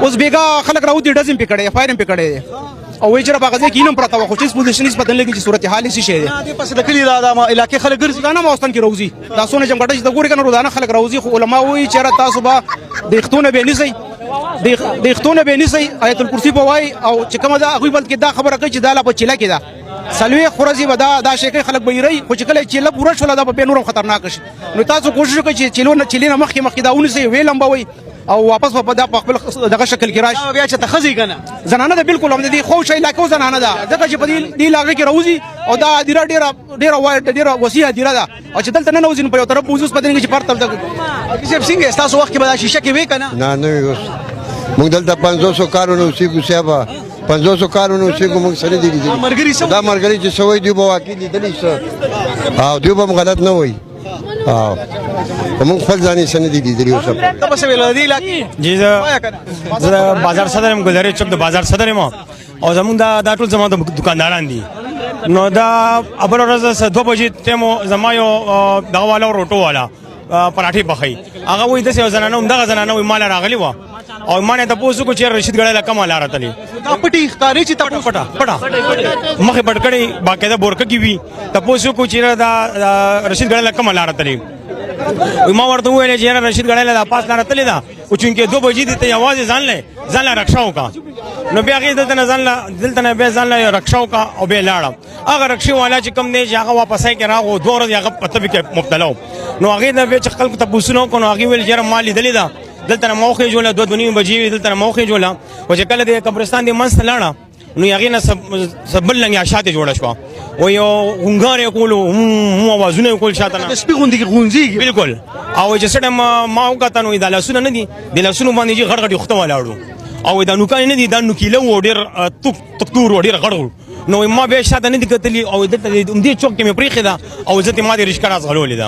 اوس بیګا خلک راوځي ډزم پکړې فایر پکړې او وی چې را باغ ځکه نیم پرتا و خو چې پولیس نسبت لګي چې صورت حال شي شه دې پس د کلی دا علاقې خلک ګرځي دا نه موستان کې راوځي دا سونه جمګټه چې د ګوري کنه روزانه خلک راوځي خو علما وی چې را تاسو به د ختونه به نسی د ختونه به نسی آیت الکرسی په وای او چې کومه دا غوی بلکې دا خبره کوي چې دا لا په چیلا کې دا سلوي خورزي ودا دا شي خلک به یری خو چې کله چیلا پوره شول دا په نورم خطرناک شي نو تاسو کوشش وکړئ چې چیلونه مخکې دا ونسی ویلم به وي او واپس په دا خپل دغه شکل کې راشي بیا چې تخزي کنه زنانه ده بالکل هم دي خو شي لاکو زنانه ده ځکه چې په دې لاګه کې راوځي او دا ډیره وسیه ډیره ده او چې دلته نه نوځي په یو طرف بوزوس پدې کې چې پرتل ده چې څنګه تاسو وخت کې به شیشه کې وې کنه نه اوس موږ دلته 500 کارونه اوسېږو صاحب 500 کارونه اوسېږو موږ سره دي دا مرګري چې سوي دی به واقع لیدلی څه او دی به غلط نه وای او موږ خپل ځانې سن دي لیدلی اوس ته په ویل دی لکه جی زه بازار صدر هم ګلری چوک د بازار صدر ما او زمون دا ټول زمو دکانداران دي نو دا ابل ورځ 2 بجې ټیمو زما یو دغه والا روټو والا پراټي بخي هغه وې د څه زنانه هم دغه زنانه مال راغلی و او مانه ته پوسو کو چې رشید غړې لکه مال راتلی دا پټي ښکاری چې تاسو پټا مخه پټکړې باقاعده بورکه کی وی ته پوسو کو چې دا رشید غړې لکه مال راتلی ما ورته ویل چې رشید غړې لا پاس راتلی دا او چونکه 2 بجې ته आवाज ځان له رښاو کا نو بیا کې دلته نه به ځان له رښاو کا او به لاړم هغه رښي والا چې کم نه هغه واپس یې راغو 2 ورځې هغه پته کې مبتلا نو هغه نه به چې خلکو ته پوښتنه کو نو هغه ویل چې مال دلی دا دلته موخه جوړه 2:30 بجې دلته موخه جوړه او چې کله د قبرستان د منځ لاړه نو هغه نه سبل لنګ شاته جوړه شو او یو هنګار کولو مو आवाजونه کول شاته نه سپي غوندي غونځي بالکل او چې سړی ما وکړه نو د لاسونه نه دي د لاسونو باندې غړ غړ خطه ولاړو او دا نوکان نه دي دا نوکیله و ډیر تکتور ډیر غړ نو ما به شاته نه دي کتلی او دې چوک کې مې پریخه دا او ځته ما دې رشکا راز غلولې دا